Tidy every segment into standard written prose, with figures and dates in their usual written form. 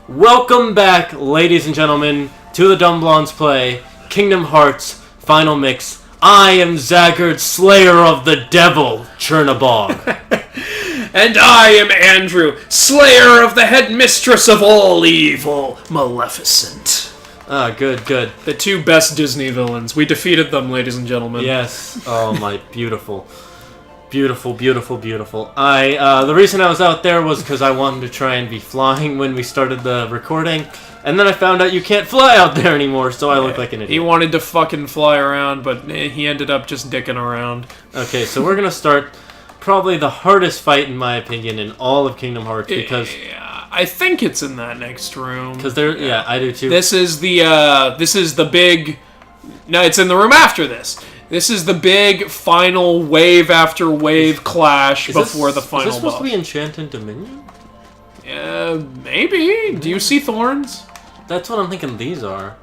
Welcome back, ladies and gentlemen, to the Dumb Blondes Play Kingdom Hearts Final Mix. I am Zaggard, Slayer of the Devil, Chernabog. And I am Andrew, Slayer of the Headmistress of all evil, Maleficent. Ah, good. The two best Disney villains. We defeated them, ladies and gentlemen. Yes. Oh, my beautiful. Beautiful. The reason I was out there was because I wanted to try and be flying when we started the recording, and then I found out you can't fly out there anymore, so I look like an idiot. He wanted to fucking fly around, but he ended up just dicking around. Okay, so we're gonna start probably the hardest fight, in my opinion, in all of Kingdom Hearts, because... Yeah, I think it's in that next room. Because yeah, I do too. This is the big... No, it's in the room after this. This is the big final wave after wave clash before the final boss. Is this supposed to be Enchanted Dominion? Maybe. Do you see thorns? That's what I'm thinking these are.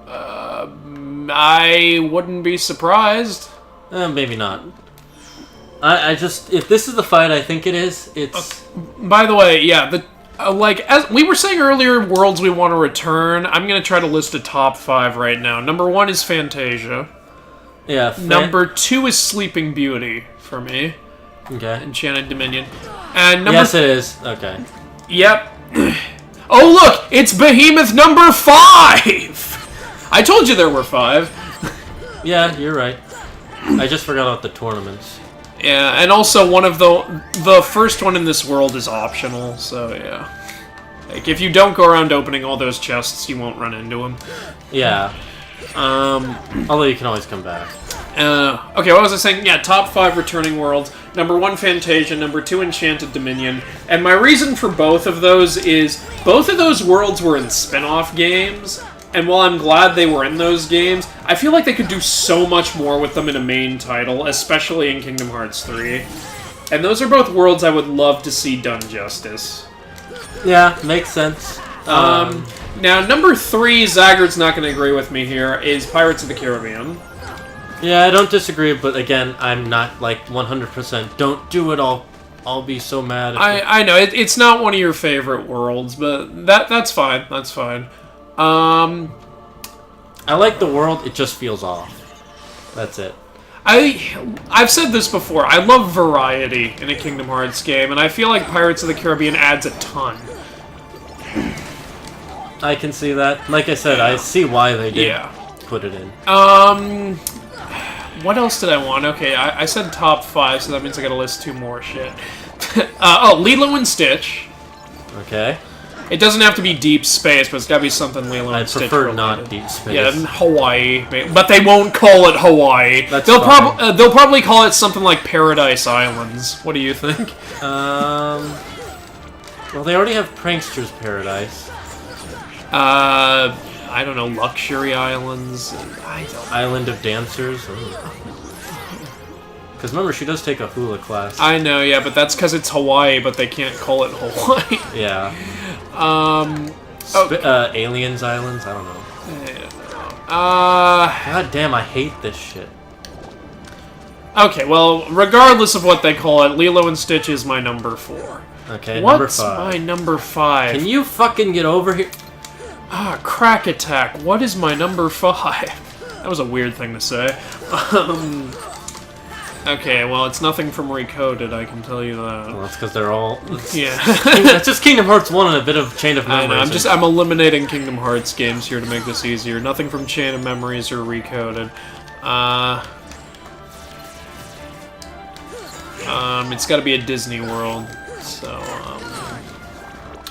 I wouldn't be surprised. Maybe not. I just... If this is the fight I think it is, it's... By the way, yeah, as we were saying earlier, worlds we want to return, I'm going to try to list a top 5 right now. Number 1 is Fantasia. Yeah. Number 2 is Sleeping Beauty for me. Okay. Enchanted Dominion. And yes, it is. Okay. Yep. Oh, look! It's Behemoth number 5! I told you there were 5. Yeah, you're right. I just forgot about the tournaments. Yeah, and also one of the first one in this world is optional, so yeah. Like, if you don't go around opening all those chests, you won't run into them. Yeah. Although you can always come back. Okay, what was I saying? Yeah, top 5 returning worlds. Number 1, Fantasia. Number 2, Enchanted Dominion. And my reason for both of those is, both of those worlds were in spin-off games, and while I'm glad they were in those games, I feel like they could do so much more with them in a main title, especially in Kingdom Hearts 3. And those are both worlds I would love to see done justice. Yeah, makes sense. Now, number 3, Zaggard's not going to agree with me here, is Pirates of the Caribbean. Yeah, I don't disagree, but again, I'm not, like, 100%. Don't do it, I'll be so mad. I know, it's not one of your favorite worlds, but that's fine, that's fine. I like the world, it just feels off. That's it. I've said this before, I love variety in a Kingdom Hearts game, and I feel like Pirates of the Caribbean adds a ton. I can see that. Like I said, I see why they did put it in. What else did I want? Okay, I said top 5, so that means I gotta list 2 more shit. Lilo and Stitch. Okay. It doesn't have to be deep space, but it's gotta be something Lilo and Stitch I prefer related. not deep space. Yeah, Hawaii. But they won't call it Hawaii. They'll probably call it something like Paradise Islands. What do you think? Well, they already have Prankster's Paradise. I don't know, Luxury Islands? Island of Dancers? Because remember, she does take a hula class. I know, yeah, but that's because it's Hawaii, but they can't call it Hawaii. Yeah. Aliens Islands? I don't know. God damn, I hate this shit. Okay, well, regardless of what they call it, Lilo and Stitch is my number 4. Okay, number 5. What's my number 5? Can you fucking get over here? Crack Attack. What is my number 5? That was a weird thing to say. Okay, well, it's nothing from Recoded, I can tell you that. Well, that's because they're all... Yeah. That's just Kingdom Hearts 1 and a bit of Chain of Memories. I'm eliminating Kingdom Hearts games here to make this easier. Nothing from Chain of Memories or Recoded. It's gotta be a Disney World, so,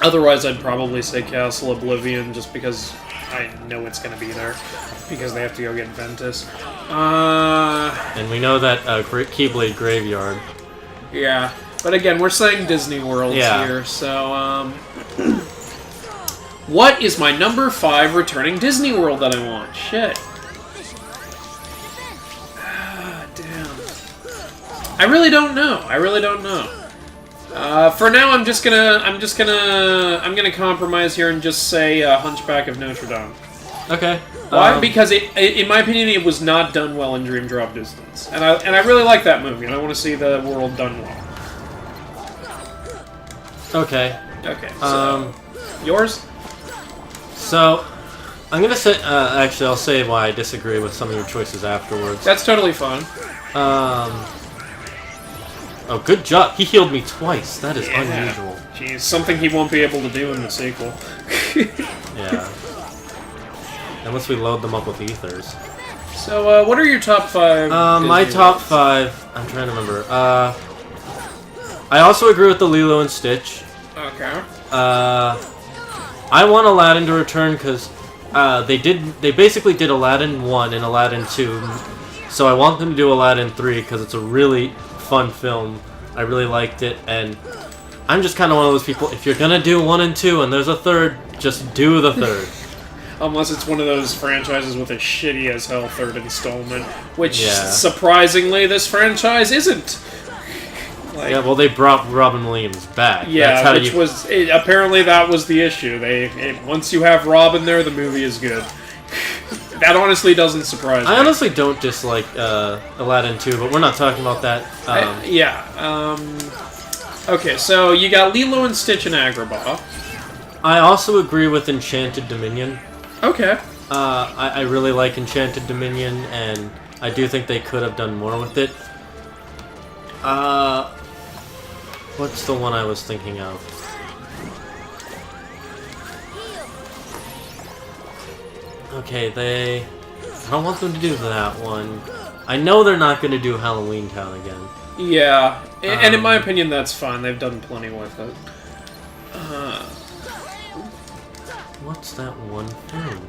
otherwise, I'd probably say Castle Oblivion, just because I know it's gonna be there. Because they have to go get Ventus. And we know that Keyblade Graveyard. Yeah, but again, we're saying Disney Worlds here, so, what is my number 5 returning Disney World that I want? Shit. Damn. I really don't know. For now, I'm gonna compromise here and just say Hunchback of Notre Dame. Okay. Why? Because in my opinion, it was not done well in Dream Drop Distance, and I really like that movie, and I want to see the world done well. Okay. Okay. So Yours? So, I'm gonna say, actually, I'll say why I disagree with some of your choices afterwards. That's totally fine. Oh, good job. He healed me twice. That is unusual. Jeez, something he won't be able to do in the sequel. Yeah. Unless we load them up with ethers. So, what are your top 5? My top 5, I'm trying to remember. I also agree with the Lilo and Stitch. Okay. I want Aladdin to return because they basically did Aladdin 1 and Aladdin 2, so I want them to do Aladdin 3 because it's a really fun film. I really liked it, and I'm just kind of one of those people, if you're gonna do 1 and 2 and there's a third, just do the third. Unless it's one of those franchises with a shitty as hell third installment, which surprisingly this franchise isn't. Like, yeah, well, they brought Robin Williams back. Yeah, That's how apparently that was the issue. Once you have Robin there, the movie is good. That honestly doesn't surprise me. I honestly don't dislike Aladdin 2, but we're not talking about that. Okay, so you got Lilo and Stitch and Agrabah. I also agree with Enchanted Dominion. Okay. I really like Enchanted Dominion, and I do think they could have done more with it. What's the one I was thinking of? Okay, I don't want them to do that one. I know they're not going to do Halloween Town again. Yeah, and in my opinion, that's fine. They've done plenty with it. What's that one thing?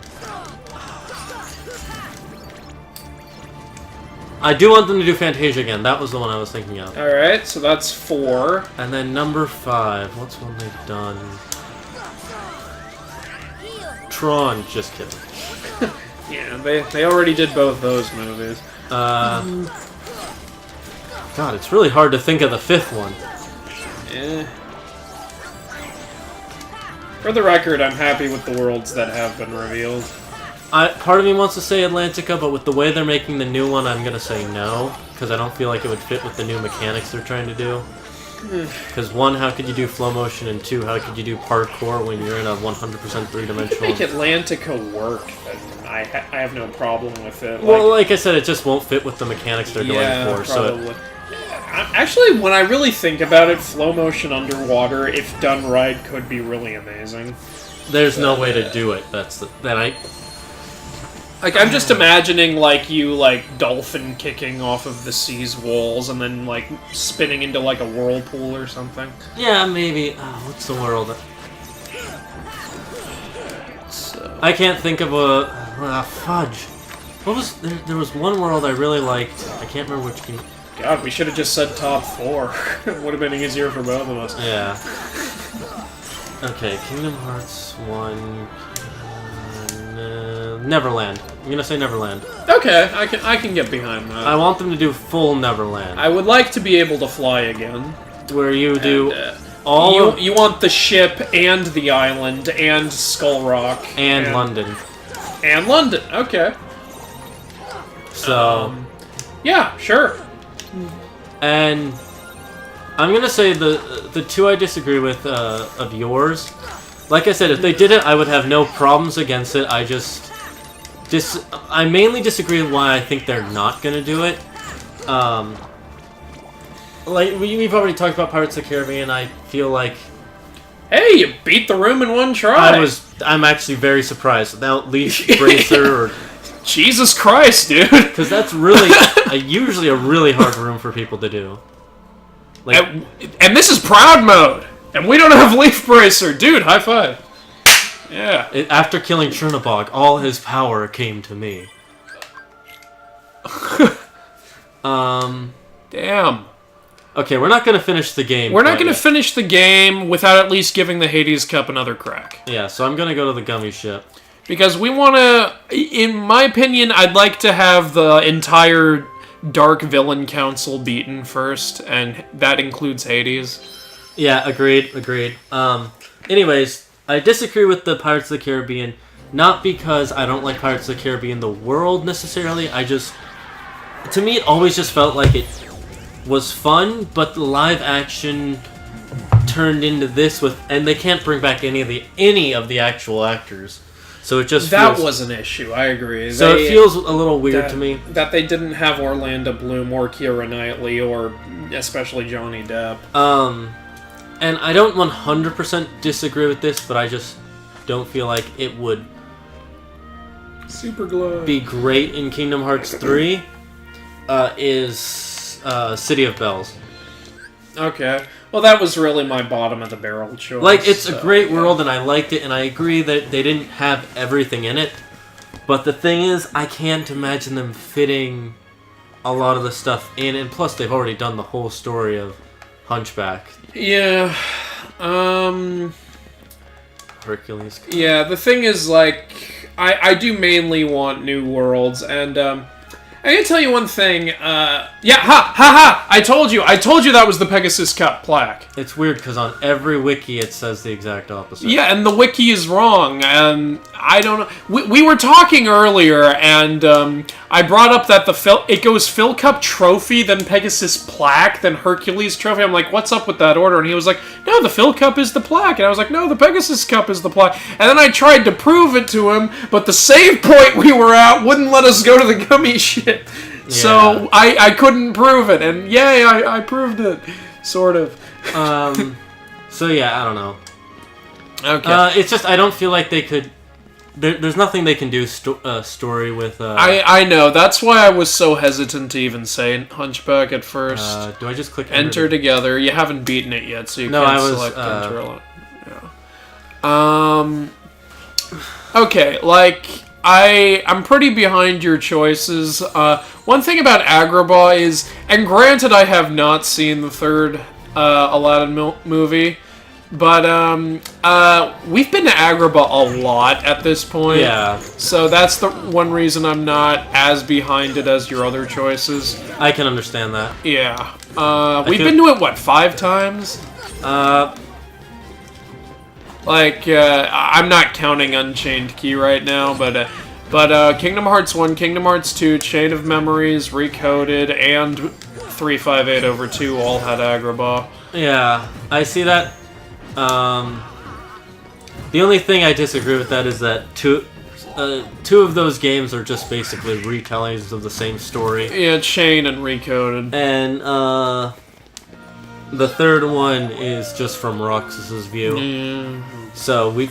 I do want them to do Fantasia again. That was the one I was thinking of. Alright, so that's 4. And then number 5. What's one they've done? Tron. Just kidding. Yeah, they already did both those movies. God, it's really hard to think of the 5th one. For the record, I'm happy with the worlds that have been revealed. Part of me wants to say Atlantica, but with the way they're making the new one, I'm gonna say no, because I don't feel like it would fit with the new mechanics they're trying to do. Because 1, how could you do flow motion, and 2, how could you do parkour when you're in a 100% three-dimensional... Make Atlantica work, then I have no problem with it. Well, like I said, it just won't fit with the mechanics they're going for. Probably. Actually, when I really think about it, flow motion underwater, if done right, could be really amazing. There's no way to do it. I'm just imagining, you, dolphin kicking off of the sea's walls and then, spinning into, a whirlpool or something. Yeah, maybe. What's the world? I can't think of fudge. What was... There was one world I really liked. I can't remember which game. God, we should have just said top 4. It would have been easier for both of us. Yeah. Okay, Kingdom Hearts 1... Neverland. I'm gonna say Neverland. Okay, I can get behind that. I want them to do full Neverland. I would like to be able to fly again. Where you do You want the ship and the island and Skull Rock and London. And London. Okay. So. Yeah, sure. And I'm gonna say the 2 I disagree with of yours. Like I said, if they did it, I would have no problems against it. I mainly disagree with why I think they're not gonna do it. We've already talked about Pirates of the Caribbean. I feel like, hey, you beat the room in one try. I'm actually very surprised without Leaf Bracer or Jesus Christ, dude. Because that's really usually a really hard room for people to do. And this is Proud Mode. And we don't have Leaf Bracer. Dude, high five. Yeah. After killing Chernabog, all his power came to me. Damn. Okay, we're not going to finish the game. We're not going to finish the game without at least giving the Hades Cup another crack. Yeah, so I'm going to go to the gummy ship. Because we want to... In my opinion, I'd like to have the entire Dark Villain Council beaten first, and that includes Hades. Yeah, agreed. Anyways, I disagree with the Pirates of the Caribbean, not because I don't like Pirates of the Caribbean, the world, necessarily. To me, it always just felt like it was fun, but the live action turned into this and they can't bring back any of the actual actors. So it just that feels, was an issue. I agree. So it feels a little weird to me that they didn't have Orlando Bloom or Keira Knightley or especially Johnny Depp. And I don't 100% disagree with this, but I just don't feel like it would Super Glow be great in Kingdom Hearts 3. Is City of Bells. Okay. Well, that was really my bottom of the barrel choice. Like, it's a great world, and I liked it, and I agree that they didn't have everything in it. But the thing is, I can't imagine them fitting a lot of the stuff in, and plus they've already done the whole story of Hunchback. Yeah. Hercules. Yeah, the thing is, like, I do mainly want new worlds, and, I can tell you one thing, I told you that was the Pegasus Cup plaque. It's weird, because on every wiki it says the exact opposite. Yeah, and the wiki is wrong, and I don't know. We were talking earlier, and I brought up that it goes Phil Cup Trophy, then Pegasus Plaque, then Hercules Trophy. I'm like, what's up with that order? And he was like, no, the Phil Cup is the plaque. And I was like, no, the Pegasus Cup is the plaque. And then I tried to prove it to him, but the save point we were at wouldn't let us go to the gummy shit. Yeah. So I couldn't prove it, and yay, I proved it. Sort of. So yeah, I don't know. Okay. It's just, I don't feel like they could... There's nothing they can do story with... I know. That's why I was so hesitant to even say Hunchback at first. Do I just click Enter together? You haven't beaten it yet, so you can't select Enter alone. Yeah. Okay, like... I'm pretty behind your choices. One thing about Agrabah is... And granted, I have not seen the third Aladdin movie... But, we've been to Agrabah a lot at this point. Yeah. So that's the one reason I'm not as behind it as your other choices. I can understand that. Yeah. We've been to it, what, 5 times? I'm not counting Unchained Key right now, but Kingdom Hearts 1, Kingdom Hearts 2, Chain of Memories, Recoded, and 358/2 all had Agrabah. Yeah, I see that. The only thing I disagree with that is that two of those games are just basically retellings of the same story. Yeah, Chain and Recoded. And the third one is just from Roxas's view. So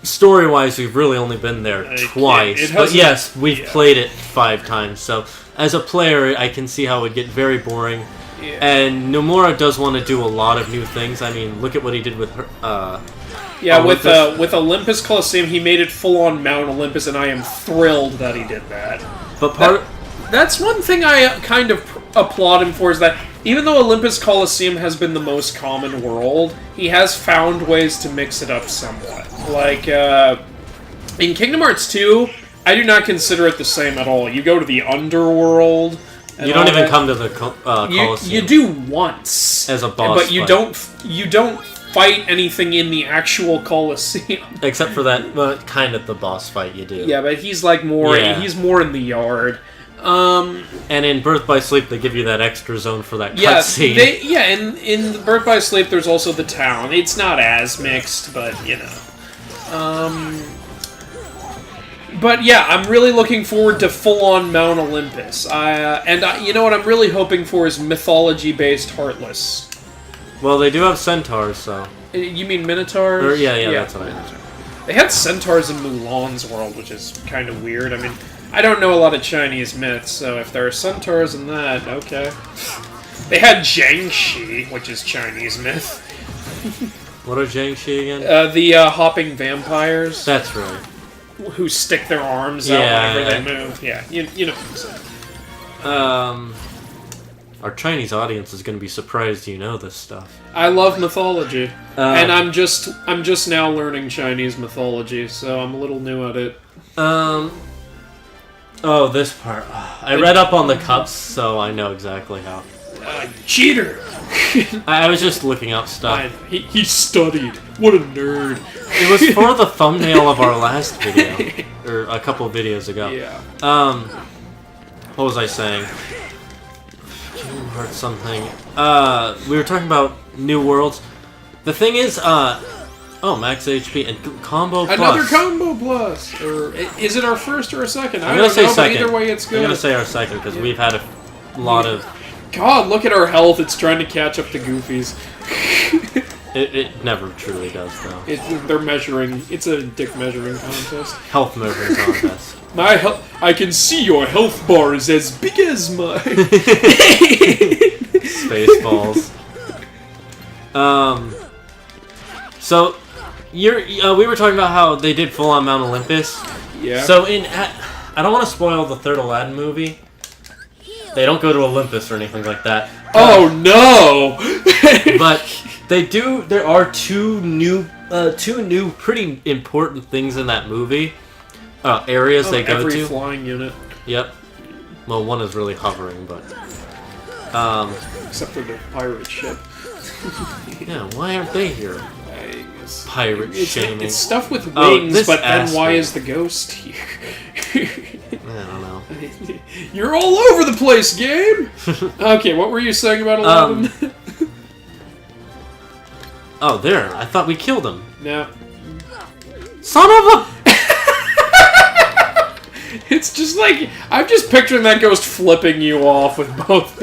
story-wise, we've really only been there twice. But yes, we've played it 5 times. So as a player, I can see how it would get very boring. Yeah. And Nomura does want to do a lot of new things. I mean, look at what he did with her. With Olympus Coliseum, he made it full-on Mount Olympus, and I am thrilled that he did that. But that's one thing I kind of applaud him for, is that even though Olympus Coliseum has been the most common world, he has found ways to mix it up somewhat. Like, in Kingdom Hearts 2, I do not consider it the same at all. You go to the underworld... You don't even come to the Colosseum. You do once as a boss, but you don't fight anything in the actual Colosseum. Except for that, kind of the boss fight you do. Yeah, but he's like more. Yeah. He's more in the yard. And in Birth by Sleep, they give you that extra zone for that cutscene. In Birth by Sleep, there's also the town. It's not as mixed, but you know. But yeah, I'm really looking forward to full-on Mount Olympus. You know what I'm really hoping for is mythology-based Heartless. Well, they do have centaurs, so... You mean Minotaurs? Yeah, that's what I meant. They had centaurs in Mulan's world, which is kind of weird. I mean, I don't know a lot of Chinese myths, so if there are centaurs in that, okay. They had Jiangxi, which is Chinese myth. What are Jiangxi again? The hopping vampires. That's right. Who stick their arms out whenever they move. Yeah, you know what I'm saying. Our Chinese audience is going to be surprised you know this stuff. I love mythology. And I'm just now learning Chinese mythology, so I'm a little new at it. Oh, this part. I read up on the cups, so I know exactly how. Cheater! I was just looking up stuff. He studied. What a nerd. It was for the thumbnail of our last video. Or a couple of videos ago. Yeah. What was I saying? Kingdom Hearts something. We were talking about new worlds. The thing is, oh, max HP and combo plus. Another combo plus. Or is it our first or a second? I I'm don't gonna say know, second. but either way it's good. I'm gonna say our second because we've had a lot of. God, look at our health. It's trying to catch up to Goofy's. It never truly does, though. They're measuring. It's a dick measuring contest. Health measuring contest. My health. I can see your health bar is as big as mine. Spaceballs. So, we were talking about how they did full on Mount Olympus. Yeah. So I don't want to spoil the third Aladdin movie. They don't go to Olympus or anything like that. Oh no! But they do. There are two new pretty important things in that movie. Areas they go to. Every flying unit. Yep. Well, one is really hovering, but. Except for the pirate ship. Yeah, why aren't they here? Pirate shaming. It's stuff with wings, but then why is the ghost here? I don't know. You're all over the place, game! Okay, what were you saying about Aladdin? Oh, there. I thought we killed him. No. Son of a... It's just like... I'm just picturing that ghost flipping you off with both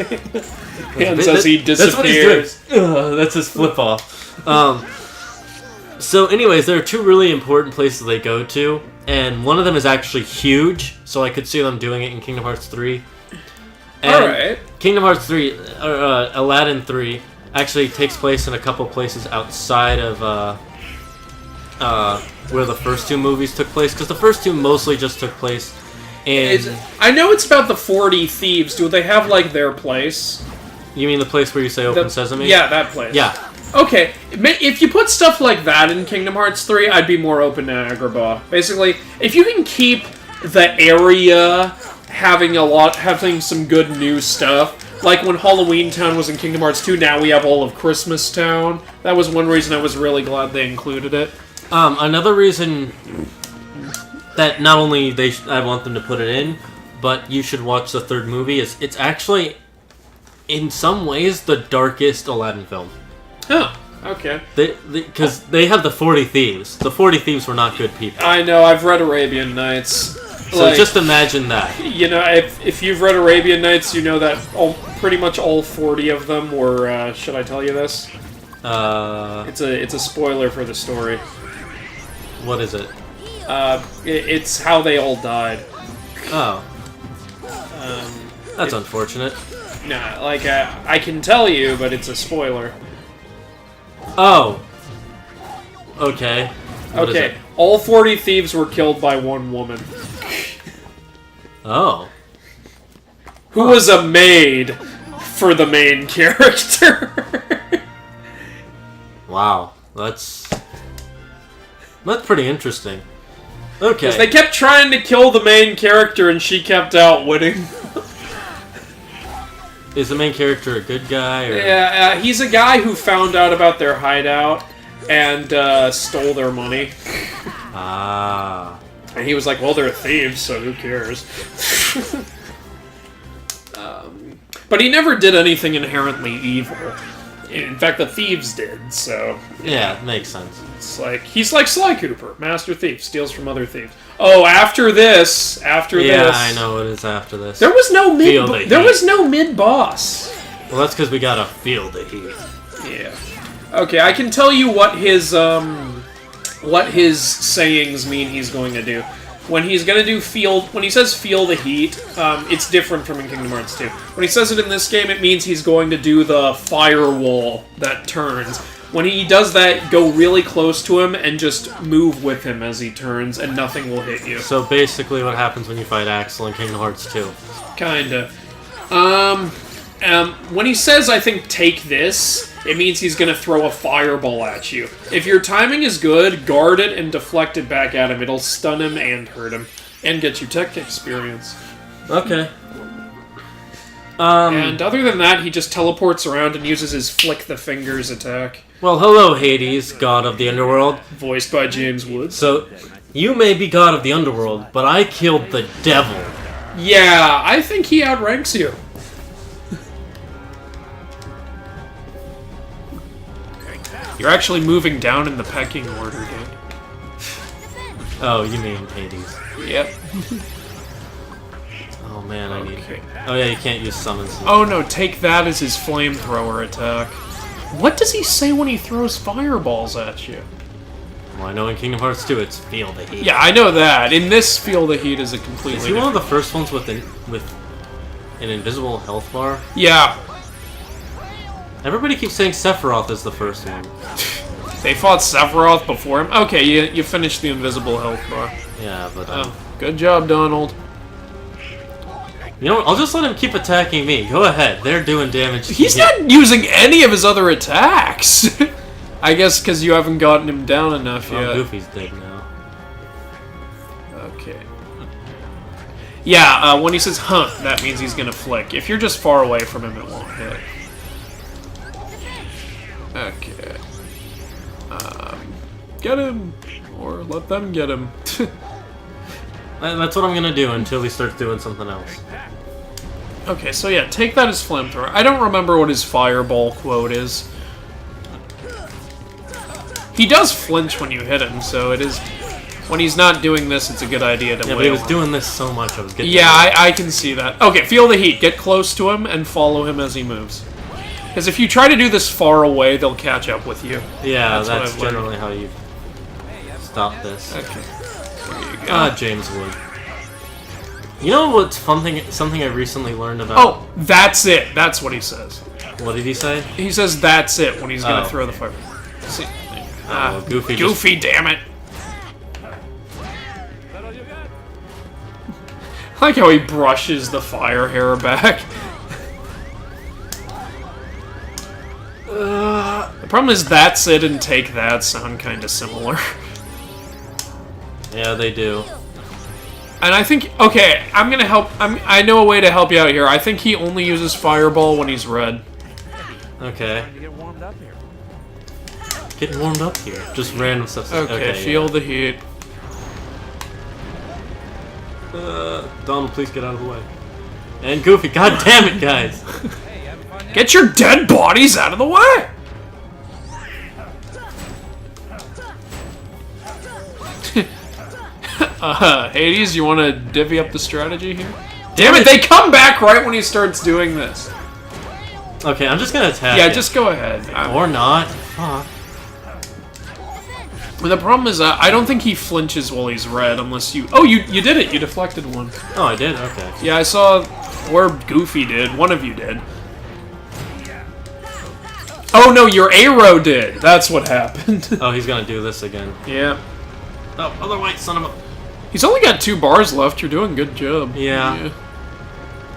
hands as he disappears. That's what he's doing. That's his flip off. So anyways, there are two really important places they go to, and one of them is actually huge, so I could see them doing it in Kingdom Hearts 3. Alright. Kingdom Hearts 3, Aladdin 3, actually takes place in a couple places outside of where the first two movies took place, because the first two mostly just took place in... I know it's about the 40 thieves. Do they have, like, their place? You mean the place where you say Open Sesame? Yeah, that place. Yeah. Okay, if you put stuff like that in Kingdom Hearts 3, I'd be more open to Agrabah. Basically, if you can keep the area having some good new stuff, like when Halloween Town was in Kingdom Hearts 2, now we have all of Christmas Town. That was one reason I was really glad they included it. Another reason that not only I want them to put it in, but you should watch the third movie is it's actually, in some ways, the darkest Aladdin film. Oh, okay. Because they have the 40 Thieves. The 40 Thieves were not good people. I know, I've read Arabian Nights. So just imagine that. You know, if you've read Arabian Nights, you know that pretty much all 40 of them were, should I tell you this? It's a spoiler for the story. What is it? It's how they all died. Oh. That's unfortunate. Nah, like, I can tell you, but it's a spoiler. Oh. Okay. What is it? All 40 thieves were killed by one woman. Oh. Who was a maid for the main character. Wow. That's pretty interesting. Okay. They kept trying to kill the main character and she kept outwitting. Is the main character a good guy? Or? Yeah, he's a guy who found out about their hideout and stole their money. Ah. And he was like, well, they're thieves, so who cares? But he never did anything inherently evil. In fact, the thieves did, so... Yeah, it makes sense. It's like, he's like Sly Cooper, master thief, steals from other thieves. Oh, after this... Yeah, I know what is after this. There was no mid-boss. Well, that's because we gotta feel the heat. Yeah. Okay, I can tell you what his sayings mean he's going to do. When he's going to do when he says feel the heat, it's different from in Kingdom Hearts 2. When he says it in this game, it means he's going to do the firewall that turns. When he does that, go really close to him and just move with him as he turns, and nothing will hit you. So basically what happens when you fight Axel in Kingdom Hearts 2. Kinda. When he says, I think, take this, it means he's going to throw a fireball at you. If your timing is good, guard it and deflect it back at him. It'll stun him and hurt him. And get you tech experience. Okay. And other than that, he just teleports around and uses his flick the fingers attack. Well, hello, Hades, god of the underworld. Voiced by James Woods. So, you may be god of the underworld, but I killed the devil. Yeah, I think he outranks you. You're actually moving down in the pecking order, dude. Oh, you mean Hades. Yep. Oh man, I need... Okay. Oh yeah, you can't use summons. Oh no, take that as his flamethrower attack. What does he say when he throws fireballs at you? Well, I know in Kingdom Hearts 2 it's Feel the Heat. Yeah, I know that. In this, Feel the Heat is a completely Is he one of the first ones with an invisible health bar? Yeah. Everybody keeps saying Sephiroth is the first one. They fought Sephiroth before him? Okay, you finished the invisible health bar. Yeah, but... Good job, Donald. You know what? I'll just let him keep attacking me. Go ahead. They're doing damage to He's not using any of his other attacks. I guess because you haven't gotten him down enough yet. Goofy's dead now. Okay. Yeah, when he says, huh, that means he's gonna flick. If you're just far away from him, it won't hit. Okay. Get him! Or let them get him. That's what I'm gonna do until he starts doing something else. Okay, so yeah, take that as flamethrower. I don't remember what his fireball quote is. He does flinch when you hit him, so it is... When he's not doing this, it's a good idea to Yeah, but he was doing this so much, I was getting... Yeah, I can see that. Okay, feel the heat. Get close to him and follow him as he moves. Because if you try to do this far away, they'll catch up with you. Yeah, that's generally how you stop this. Okay. There you go. Ah, James Wood. You know what's something I recently learned about? Oh, that's it. That's what he says. What did he say? He says that's it when he's going to throw the fire. See? Well, Goofy damn it. I like how he brushes the fire hair back. The problem is that's it and take that sound kind of similar. Yeah, they do. And I think, okay, I'm gonna help. I know a way to help you out here. I think he only uses fireball when he's red. Okay. Getting warmed up here. Just random stuff. Okay, feel the heat. Donald, please get out of the way. And Goofy, god damn it, guys! Get your dead bodies out of the way! Hades, you want to divvy up the strategy here? Damn it, they come back right when he starts doing this. Okay, I'm just gonna attack. Yeah, just go ahead. Or not. Fuck. The problem is, I don't think he flinches while he's red unless you... Oh, you did it! You deflected one. Oh, I did? Okay. Yeah, I saw... Or Goofy did. One of you did. Oh, no, your arrow did! That's what happened. Oh, he's gonna do this again. Yeah. Oh, other white son of a... He's only got 2 bars left. You're doing a good job. Yeah.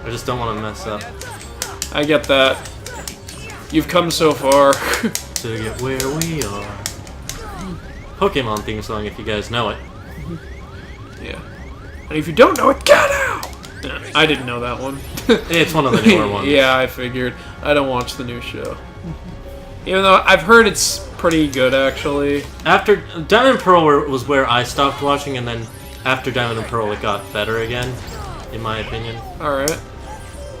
I just don't want to mess up. I get that. You've come so far. To get where we are. Pokemon theme song, if you guys know it. Yeah. And if you don't know it, get out! I didn't know that one. It's one of the newer ones. Yeah, I figured. I don't watch the new show. Even though I've heard it's pretty good, actually. After Diamond and Pearl was where I stopped watching, and then after Diamond and Pearl it got better again, in my opinion. Alright.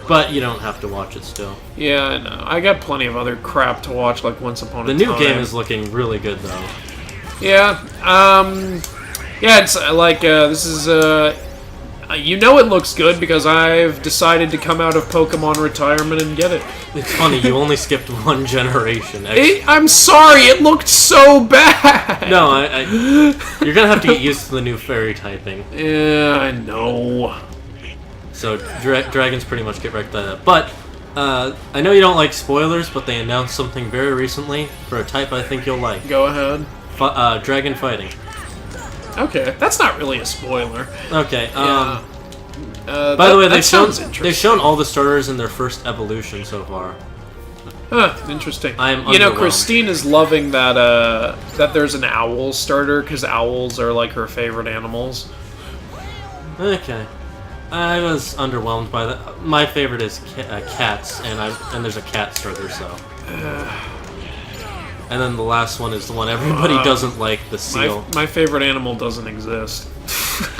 But you don't have to watch it still. Yeah, I know. I got plenty of other crap to watch, like Once Upon a Time. The new game is looking really good, though. Yeah, yeah, it's like, this is, you know it looks good because I've decided to come out of Pokemon retirement and get it. It's funny, you only skipped one generation. I'm sorry, it looked so bad! No, you're gonna have to get used to the new fairy typing. Yeah, I know. So, dragons pretty much get wrecked by that. But, I know you don't like spoilers, but they announced something very recently for a type I think you'll like. Go ahead. Dragon fighting. Okay, that's not really a spoiler. Okay, Yeah. by the way, they've shown all the starters in their first evolution so far. Huh, interesting. You know, Christine is loving that, that there's an owl starter, because owls are, like, her favorite animals. Okay. I was underwhelmed by that. My favorite is cats, and there's a cat starter, so... And then the last one is the one everybody doesn't like, the seal. My favorite animal doesn't exist.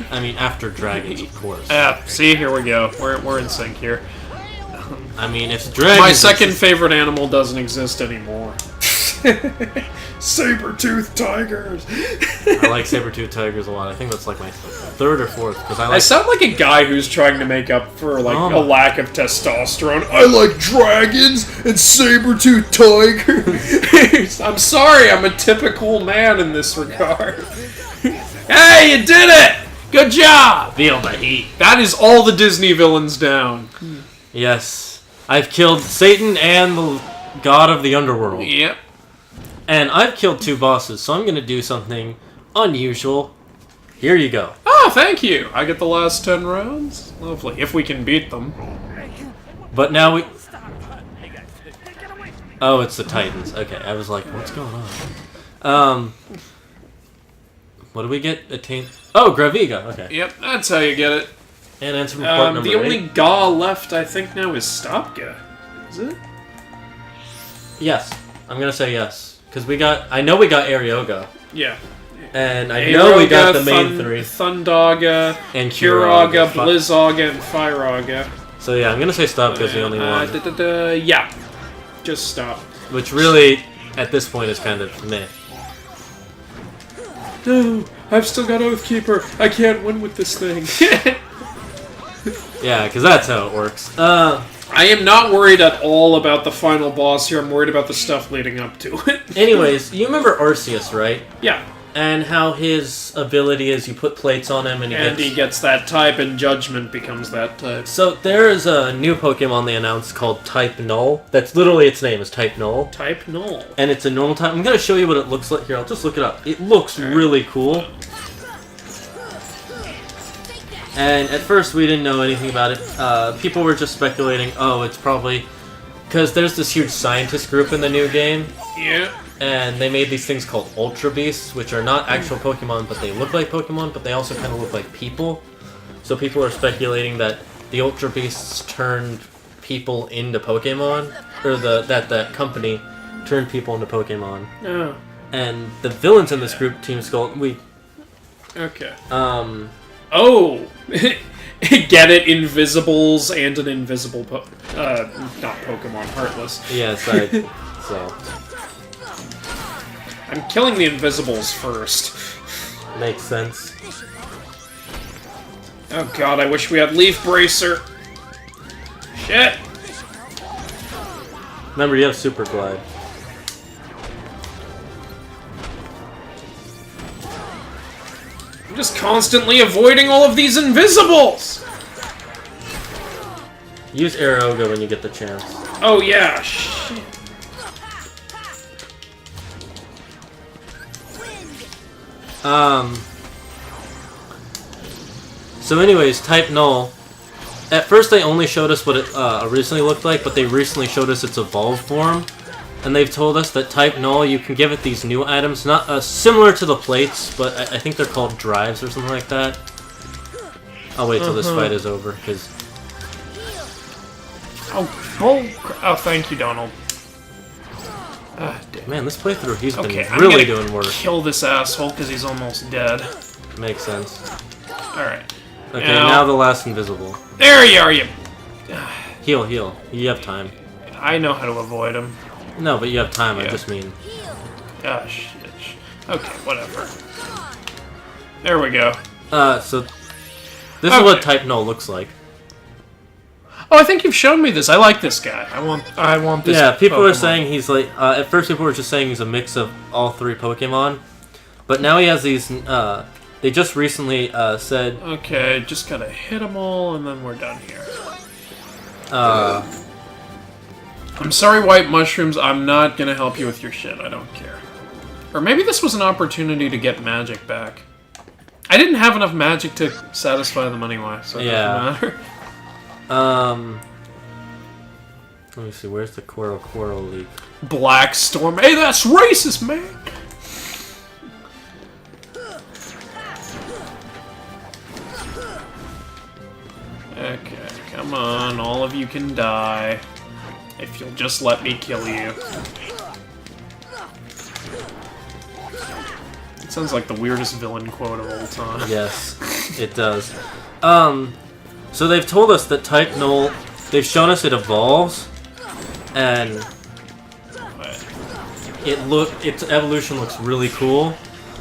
I mean, after dragons, of course. Yeah, see, here we go. We're in sync here. I mean, if dragons... My second favorite animal doesn't exist anymore. Saber-toothed tigers. I like saber-toothed tigers a lot. I think that's like my third or fourth because I I sound like a guy who's trying to make up for like Oh. a lack of testosterone. I like dragons and saber-toothed tigers. I'm sorry, I'm a typical man in this regard. Hey, you did it! Good job! feel the heat. That is all the Disney villains down. Yes, I've killed Satan and the god of the underworld, Yep. and I've killed 2 bosses. So I'm gonna do something unusual. Here you go. Oh, thank you. I get the last 10 rounds. Lovely. If we can beat them. But now we. Oh, it's the Titans. Okay, I was like, what's going on? What do we get? Attain. Oh, Graviga. Okay. Yep, that's how you get it. And answer report number The only 8. Ga left, I think, now is Stopga. Is it? Yes, I'm gonna say yes because we got. I know we got Arioga, Yeah. and I know we got the main 3 Thundaga, and Kiraga, Kiraga. Blizzaga, and Fireaga. So yeah, I'm gonna say Stopga's the only one, Yeah. Just stop. which really at this point is kind of meh. No, I've still got Oathkeeper. I can't win with this thing. Yeah, because that's how it works. I am not worried at all about the final boss here. I'm worried about the stuff leading up to it. Anyways, you remember Arceus, right? Yeah. And how his ability is you put plates on him and He gets that type, and Judgment becomes that type. So there is a new Pokemon they announced called Type Null. That's literally its name is Type Null. Type Null. And it's a normal type. I'm going to show you what it looks like here. I'll just look it up. It looks really cool. And at first we didn't know anything about it. People were just speculating, oh, it's probably... Because there's this huge scientist group in the new game. Yeah. And they made these things called Ultra Beasts, which are not actual Pokemon, but they look like Pokemon, but they also kind of look like people. So people are speculating that the Ultra Beasts turned people into Pokemon, or that company turned people into Pokemon. Oh. And the villains in this group, Team Skull, Okay. Oh! Get it? Invisibles and an invisible not Pokemon, Heartless. yes, so, I'm killing the Invisibles first. makes sense. Oh god, I wish we had Leaf Bracer. Shit! Remember, you have Super Glide. I'm just constantly avoiding all of these Invisibles! Use Aeroga when you get the chance. Oh yeah, shit. So anyways, Type Null. At first they only showed us what it originally looked like, but they recently showed us its evolved form. And they've told us that Type Null, you can give it these new items, not similar to the plates, but I think they're called drives or something like that. I'll wait till this fight is over, because... Oh, thank you, Donald. Man, this playthrough, he's been Okay, really I'm gonna doing work. kill this asshole because he's almost dead. Makes sense. Alright. Okay, now the last invisible. There you are, you... Heal, heal. You have time. I know how to avoid him. No, but you have time, I Yeah. just mean. Gosh. Okay, whatever. There we go. So... This is what Type Null looks like. Oh, I think you've shown me this. I like this guy. I want this. Yeah, people Pokemon. are saying he's like... at first people were just saying he's a mix of all 3 Pokemon. But now he has these... they just recently said... Okay, just gotta hit them all, and then we're done here. I'm sorry, White Mushrooms. I'm not gonna help you with your shit. I don't care. Or maybe this was an opportunity to get magic back. I didn't have enough magic to satisfy them anyway, so it doesn't matter. Let me see, where's the Coral Leaf? Black Storm. Hey, that's racist, man! Okay, come on. All of you can die. If you'll just let me kill you. It sounds like the weirdest villain quote of all time. Yes, it does. So they've told us that Type Null, they've shown us it evolves, and its evolution looks really cool.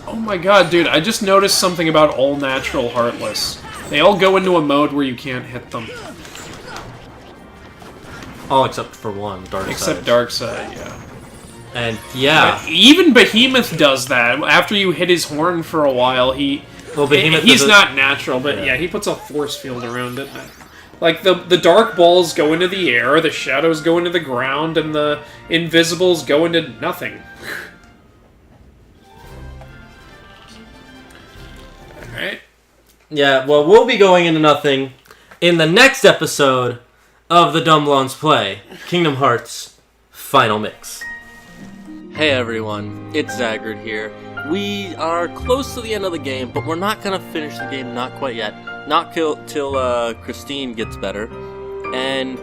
Oh my god, dude, I just noticed something about all natural Heartless. They all go into a mode where you can't hit them. All except for one, Darkseid. Except Darkseid, yeah. And yeah. But even Behemoth does that. After you hit his horn for a while, he's not natural, but yeah, he puts a force field around it. Like, the dark balls go into the air, the shadows go into the ground, and the invisibles go into nothing. Alright. Yeah, well, we'll be going into nothing in the next episode of the Dumb Blondes Play, Kingdom Hearts Final Mix. Hey everyone, it's Zagrid here. We are close to the end of the game, but we're not going to finish the game, not quite yet. Not till Christine gets better. And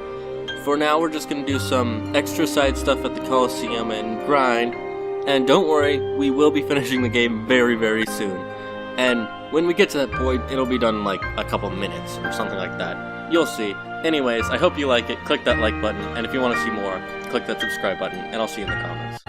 for now, we're just going to do some extra side stuff at the Coliseum and grind. And don't worry, we will be finishing the game very, very soon. And when we get to that point, it'll be done in like a couple minutes or something like that. You'll see. Anyways, I hope you like it. Click that like button. And if you want to see more, click that subscribe button. And I'll see you in the comments.